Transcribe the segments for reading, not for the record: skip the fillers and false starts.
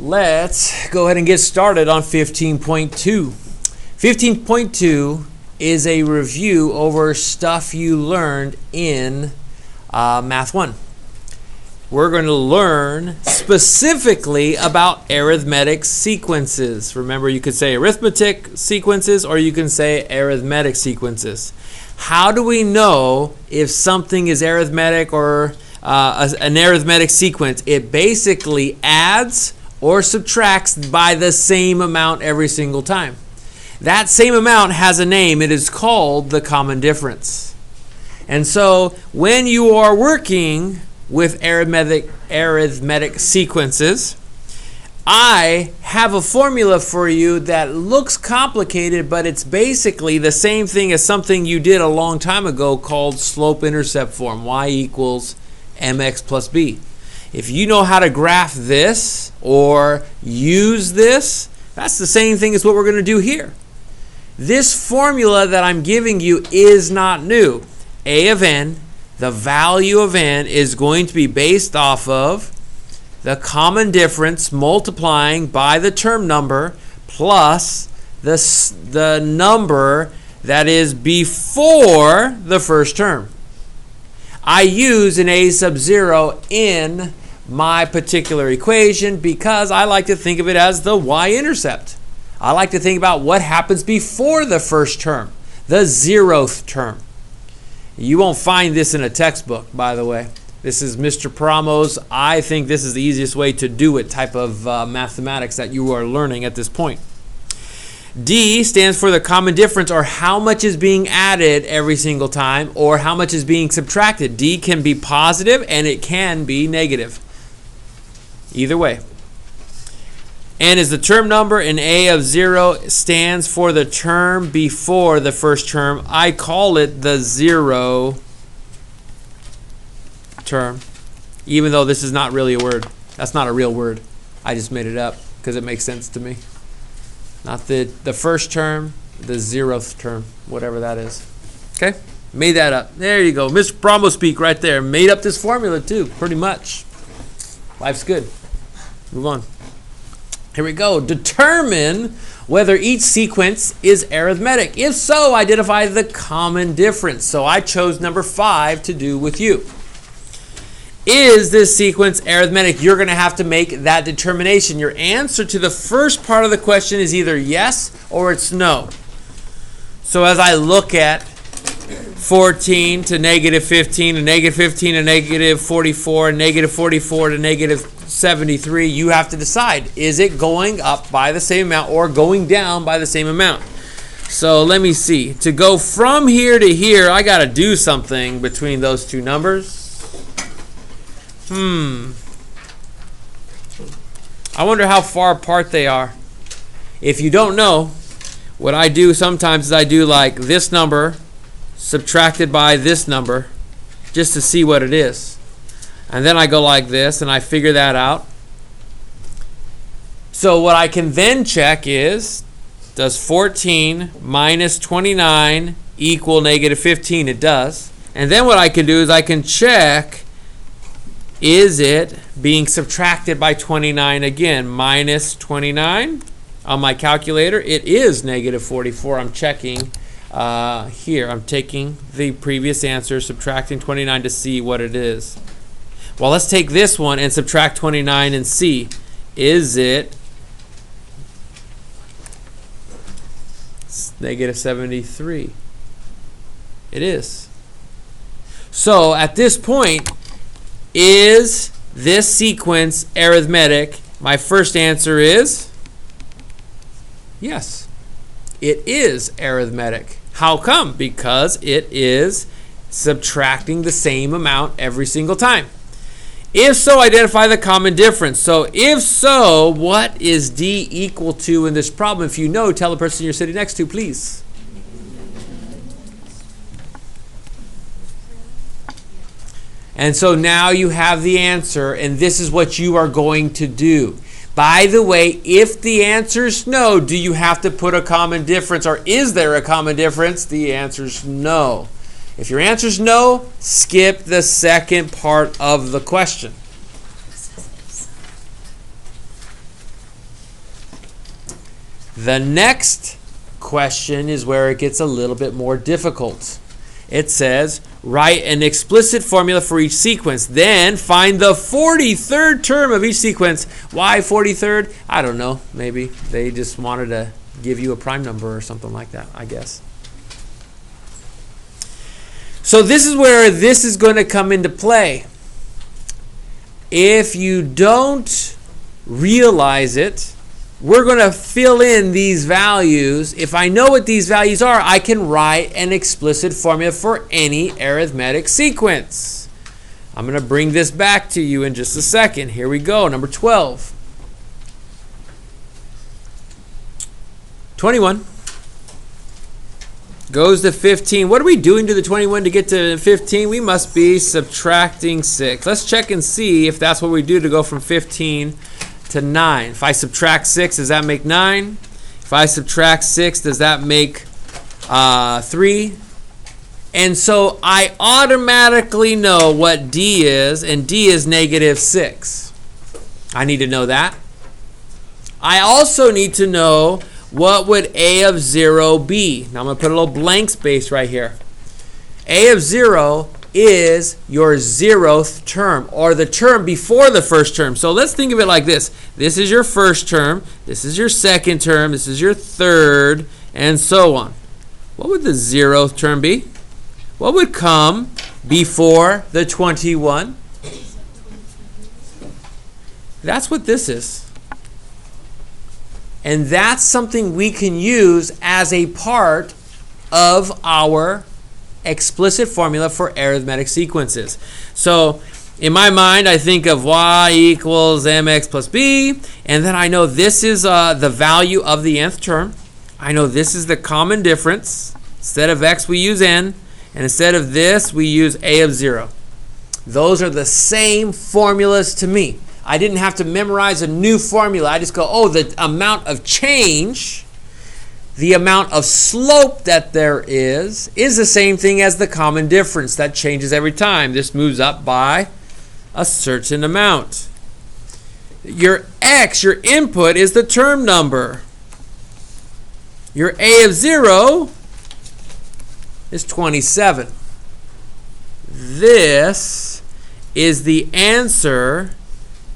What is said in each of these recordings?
Let's go ahead and get started on 15.2. 15.2 is a review over stuff you learned in Math 1. We're going to learn specifically about arithmetic sequences. Remember, you could say arithmetic sequences or you can say arithmetic sequences. How do we know if something is arithmetic or an arithmetic sequence? It basically adds or subtracts by the same amount every single time. That same amount has a name. It is called the common difference. And so when you are working with arithmetic sequences, I have a formula for you that looks complicated, but it's basically the same thing as something you did a long time ago called Slope-Intercept Form, y equals mx plus b. If you know how to graph this or use this, that's the same thing as what we're going to do here. This formula that I'm giving you is not new. A of n, the value of n, is going to be based off of the common difference multiplying by the term number plus the number that is before the first term. I use an a sub 0 in my particular equation because I like to think of it as the y-intercept. I like to think about what happens before the first term, the zeroth term. You won't find this in a textbook, by the way. This is Mr. Pramo's, I think this is the easiest way to do it type of mathematics that you are learning at this point. D stands for the common difference, or how much is being added every single time, or how much is being subtracted. D can be positive and it can be negative. Either way. N is the term number, and A of 0 stands for the term before the first term. I call it the zero term, even though this is not really a word. That's not a real word. I just made it up because it makes sense to me. Not the first term, the zeroth term, whatever that is. Okay? Made that up. There you go. Mr. Pramo speak right there. Made up this formula too, pretty much. Life's good. Move on. Here we go. Determine whether each sequence is arithmetic. If so, identify the common difference. So I chose number 5 to do with you. Is this sequence arithmetic? You're going to have to make that determination. Your answer to the first part of the question is either yes or it's no. So as I look at 14 to negative 15, and negative 15 to negative 44, and negative 44 to negative 73, you have to decide, is it going up by the same amount or going down by the same amount? So let me see. To go from here to here, I got to do something between those two numbers. I wonder how far apart they are. If you don't know, what I do sometimes is I do like this number subtracted by this number just to see what it is. And then I go like this and I figure that out. So what I can then check is, does 14 minus 29 equal negative 15? It does. And then what I can do is I can check, is it being subtracted by 29 again? Minus 29 on my calculator, it is negative 44. I'm checking here. I'm taking the previous answer, subtracting 29 to see what it is. Well, let's take this one and subtract 29 and see. Is it negative 73? It is. So at this point, is this sequence arithmetic? My first answer is yes. It is arithmetic. How come? Because it is subtracting the same amount every single time. If so, identify the common difference. So if so, what is D equal to in this problem? If you know, tell the person you're sitting next to, please. And so now you have the answer, and this is what you are going to do. By the way, if the answer is no, do you have to put a common difference, or is there a common difference? The answer is no. If your answer is no, skip the second part of the question. The next question is where it gets a little bit more difficult. It says, write an explicit formula for each sequence. Then find the 43rd term of each sequence. Why 43rd? I don't know. Maybe they just wanted to give you a prime number or something like that, I guess. So this is where this is going to come into play. If you don't realize it, we're going to fill in these values. If I know what these values are, I can write an explicit formula for any arithmetic sequence. I'm going to bring this back to you in just a second. Here we go, number 12. 21 goes to 15. What are we doing to the 21 to get to 15? We must be subtracting 6. Let's check and see if that's what we do to go from 15 to 9. If I subtract 6, does that make 9? If I subtract 6, does that make 3? And so I automatically know what D is, and D is -6. I need to know that. I also need to know what would A of 0 be. Now I'm going to put a little blank space right here. A of 0 is your 0th term, or the term before the first term. So let's think of it like this. This is your first term, this is your second term, this is your third, and so on. What would the 0th term be? What would come before the 21? That's what this is. And that's something we can use as a part of our explicit formula for arithmetic sequences. So in my mind, I think of y equals mx plus b, and then I know this is the value of the nth term. I know this is the common difference. Instead of x, we use n, and instead of this, we use a of 0. Those are the same formulas to me. I didn't have to memorize a new formula. I just go, oh, the amount of change, the amount of slope that there is the same thing as the common difference. That changes every time. This moves up by a certain amount. Your x, your input, is the term number. Your a of 0 is 27. This is the answer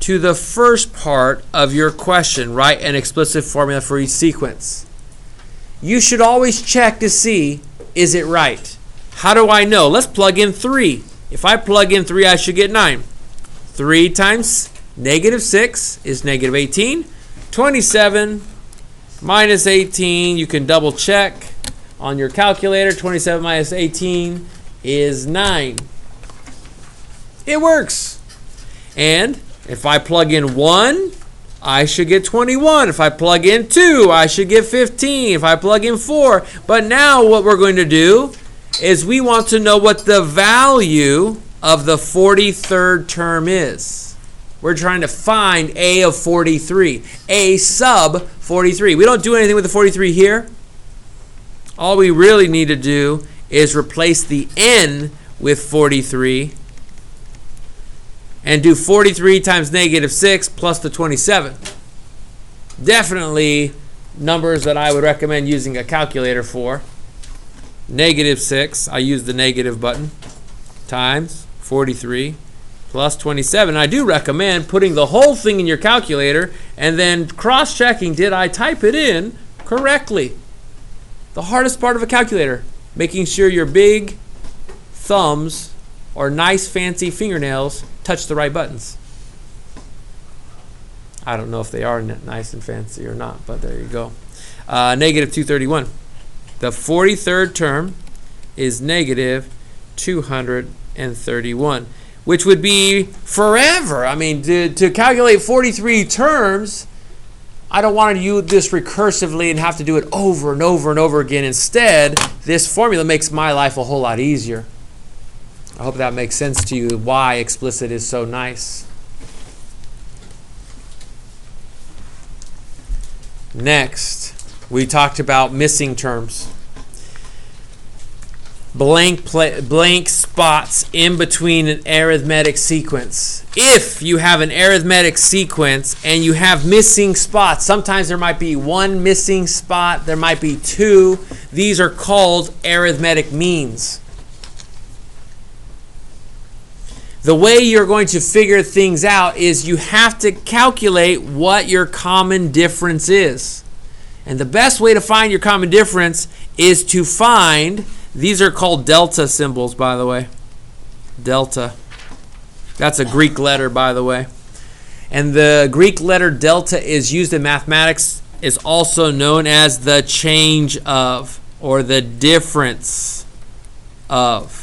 to the first part of your question. Write an explicit formula for each sequence. You should always check to see, is it right? How do I know? Let's plug in 3. If I plug in 3, I should get 9. 3 times -6 is -18. 27 minus 18, you can double check on your calculator. 27 minus 18 is 9. It works. And if I plug in 1, I should get 21. If I plug in 2, I should get 15. If I plug in 4. But now what we're going to do is we want to know what the value of the 43rd term is. We're trying to find A of 43. A sub 43. We don't do anything with the 43 here. All we really need to do is replace the n with 43 and do 43 times -6 plus the 27. Definitely numbers that I would recommend using a calculator for. -6, I use the negative button, times 43 plus 27. I do recommend putting the whole thing in your calculator and then cross-checking, did I type it in correctly? The hardest part of a calculator, making sure your big thumbs or nice fancy fingernails touch the right buttons. I don't know if they are nice and fancy or not, but there you go. -231. The 43rd term is -231, which would be forever. I mean, to calculate 43 terms, I don't want to do this recursively and have to do it over and over and over again. Instead, this formula makes my life a whole lot easier. I hope that makes sense to you, why explicit is so nice. Next, we talked about missing terms. blank spots in between an arithmetic sequence. If you have an arithmetic sequence and you have missing spots, sometimes there might be one missing spot, there might be two. These are called arithmetic means. The way you're going to figure things out is you have to calculate what your common difference is. And the best way to find your common difference is to find, these are called delta symbols, by the way. Delta. That's a Greek letter, by the way. And the Greek letter delta is used in mathematics, is also known as the change of, or the difference of.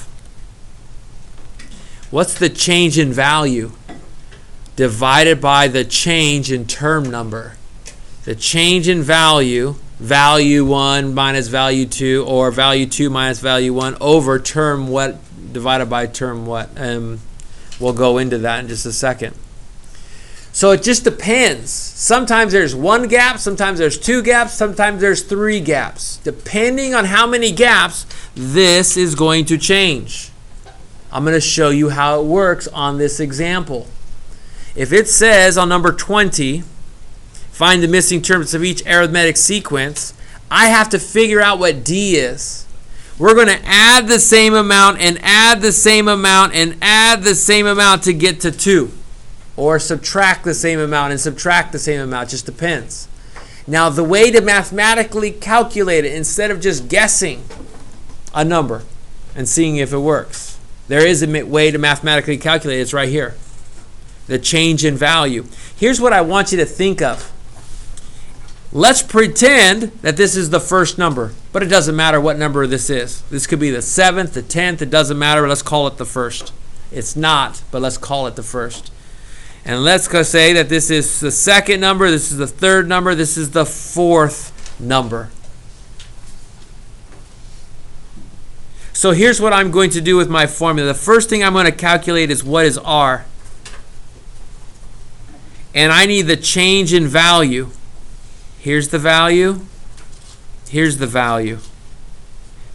What's the change in value? Divided by the change in term number. The change in value, value 1 minus value 2, or value 2 minus value 1 over term what divided by term what. We'll go into that in just a second. So it just depends. Sometimes there's one gap, sometimes there's two gaps, sometimes there's three gaps. Depending on how many gaps, this is going to change. I'm going to show you how it works on this example. If it says on number 20, find the missing terms of each arithmetic sequence, I have to figure out what D is. We're going to add the same amount and add the same amount and add the same amount to get to 2. Or subtract the same amount and subtract the same amount. Just depends. Now the way to mathematically calculate it, instead of just guessing a number and seeing if it works, there is a way to mathematically calculate it. It's right here. The change in value. Here's what I want you to think of. Let's pretend that this is the first number, but it doesn't matter what number this is. This could be the 7th, the 10th, it doesn't matter. Let's call it the first. It's not, but let's call it the first. And let's go say that this is the second number, this is the third number, this is the fourth number. So here's what I'm going to do with my formula. The first thing I'm going to calculate is what is R. And I need the change in value. Here's the value. Here's the value.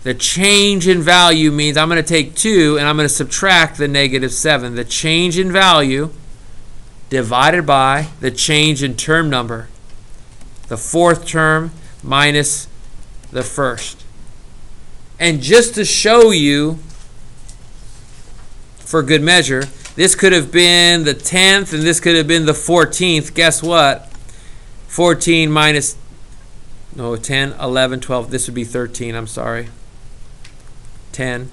The change in value means I'm going to take 2 and I'm going to subtract the negative 7. The change in value divided by the change in term number. The fourth term minus the first. And just to show you, for good measure, this could have been the 10th and this could have been the 14th. Guess what? 14 minus, 10, 11, 12. This would be 13, I'm sorry. 10,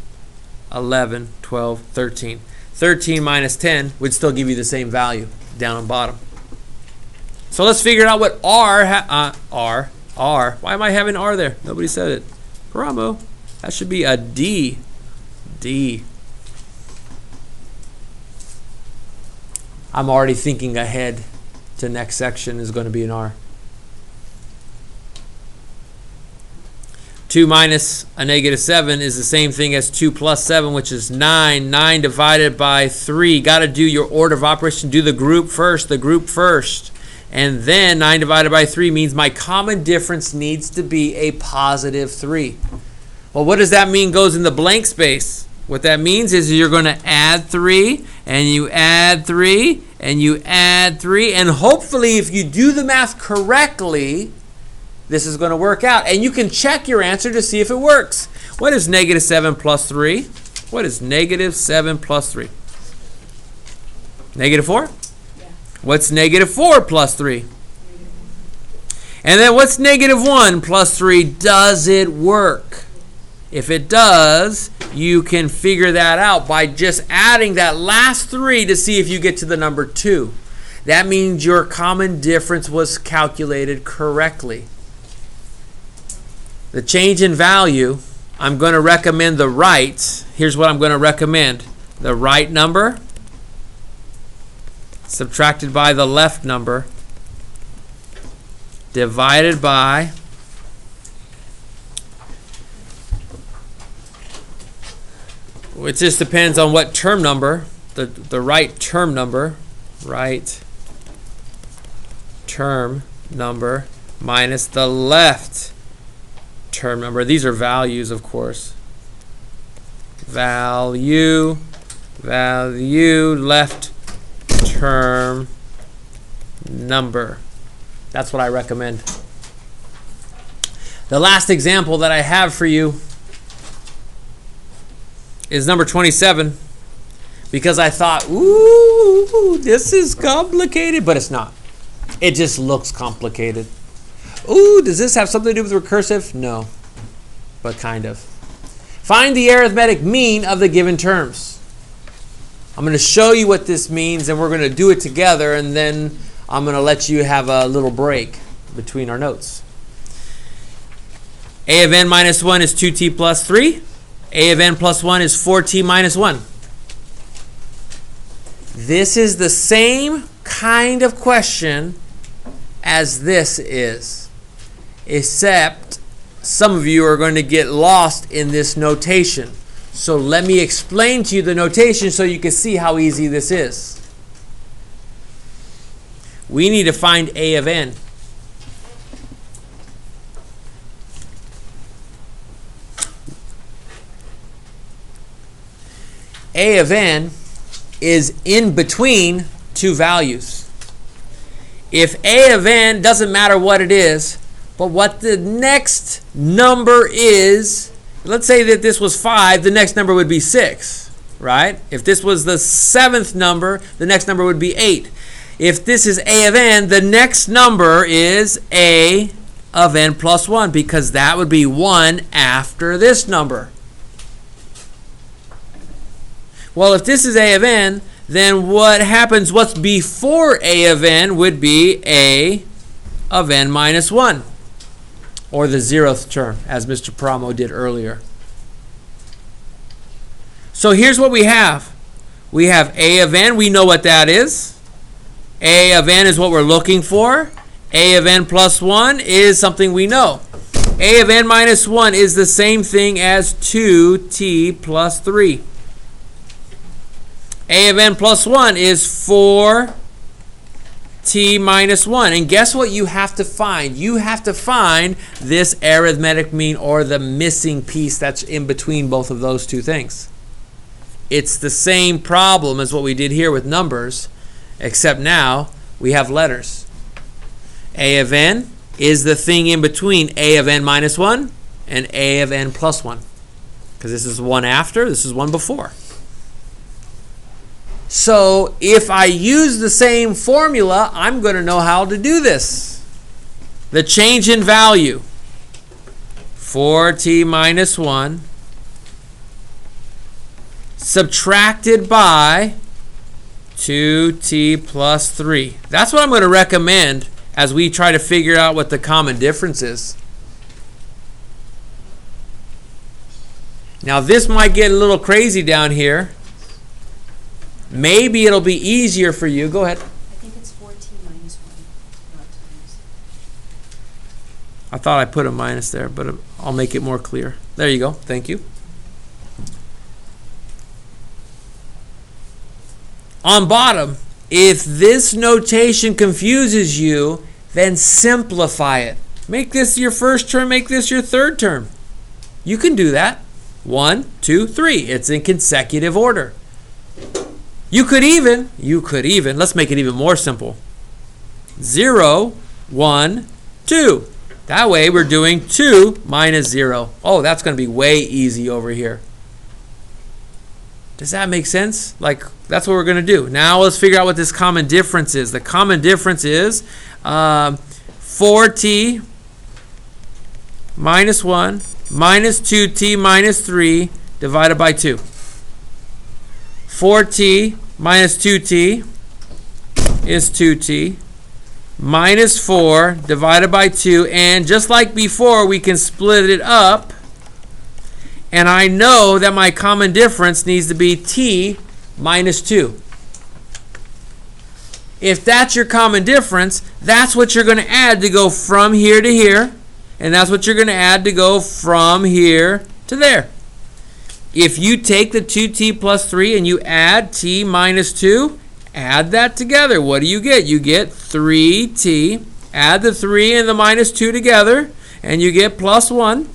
11, 12, 13. 13 minus 10 would still give you the same value down on bottom. So let's figure out what R. Why am I having R there? Nobody said it. Bravo. That should be a D. D. I'm already thinking ahead to next section is going to be an R. 2 minus a negative 7 is the same thing as 2 plus 7, which is 9. 9 divided by 3. Got to do your order of operation. Do the group first. And then 9 divided by 3 means my common difference needs to be a positive 3. Well, what does that mean goes in the blank space? What that means is you're going to add 3, and you add 3, and you add 3, and hopefully if you do the math correctly, this is going to work out. And you can check your answer to see if it works. What is negative 7 plus 3? What is negative 7 plus 3? Negative 4? Yeah. What's negative 4 plus 3? And then what's negative 1 plus 3? Does it work? If it does, you can figure that out by just adding that last 3 to see if you get to the number 2. That means your common difference was calculated correctly. The change in value, I'm going to recommend the right. Here's what I'm going to recommend. The right number subtracted by the left number divided by it just depends on what term number, the right term number minus the left term number. These are values, of course. value, left term, number. That's what I recommend. The last example that I have for you is number 27, because I thought, ooh, this is complicated, but it's not. It just looks complicated. Ooh, does this have something to do with recursive? No, but kind of. Find the arithmetic mean of the given terms. I'm going to show you what this means, and we're going to do it together, and then I'm going to let you have a little break between our notes. A of n minus 1 is 2t plus 3. A of n plus 1 is 4t minus 1. This is the same kind of question as this is, except some of you are going to get lost in this notation. So let me explain to you the notation so you can see how easy this is. We need to find A of n. A of n is in between two values. If A of n, doesn't matter what it is, but what the next number is, let's say that this was 5, the next number would be 6, right? If this was the 7th number, the next number would be 8. If this is A of n, the next number is A of n plus 1, because that would be 1 after this number. Well, if this is A of n, then what happens, what's before A of n would be A of n minus 1, or the zeroth term, as Mr. Paramo did earlier. So here's what we have. We have A of n, we know what that is. A of n is what we're looking for. A of n plus 1 is something we know. A of n minus 1 is the same thing as 2t plus 3. A of n plus 1 is 4t minus 1. And guess what you have to find? You have to find this arithmetic mean, or the missing piece that's in between both of those two things. It's the same problem as what we did here with numbers, except now we have letters. A of n is the thing in between A of n minus 1 and A of n plus 1. Because this is one after, this is one before. So if I use the same formula, I'm going to know how to do this. The change in value, 4t minus 1, subtracted by 2t plus 3. That's what I'm going to recommend as we try to figure out what the common difference is. Now this might get a little crazy down here. Maybe it'll be easier for you. Go ahead. I think it's 4t minus 1, not times. I thought I put a minus there, but I'll make it more clear. There you go. Thank you. On bottom, if this notation confuses you, then simplify it. Make this your first term, make this your third term. You can do that. 1, 2, 3. It's in consecutive order. You could even, let's make it even more simple. 0, 1, 2. That way we're doing 2 minus 0. Oh, that's going to be way easy over here. Does that make sense? Like, that's what we're going to do. Now let's figure out what this common difference is. The common difference is 4t minus 1 minus 2t minus 3 divided by 2. 4t minus 2t is 2t minus 4 divided by 2, and just like before, we can split it up, and I know that my common difference needs to be t minus 2. If that's your common difference, that's what you're going to add to go from here to here, and that's what you're going to add to go from here to there. If you take the 2t plus 3 and you add t minus 2, add that together. What do you get? You get 3t. Add the 3 and the minus 2 together, and you get plus 1.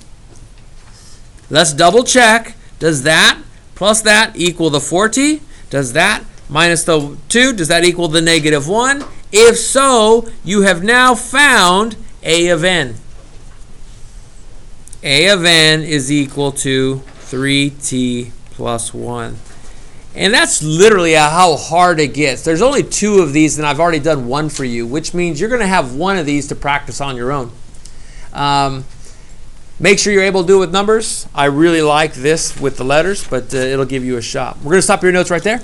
Let's double check. Does that plus that equal the 4t? Does that minus the 2, does that equal the negative 1? If so, you have now found a of n. A of n is equal to 3t plus 1. And that's literally how hard it gets. There's only 2 of these, and I've already done one for you, which means you're going to have one of these to practice on your own. Make sure you're able to do it with numbers. I really like this with the letters, but it'll give you a shot. We're going to stop your notes right there.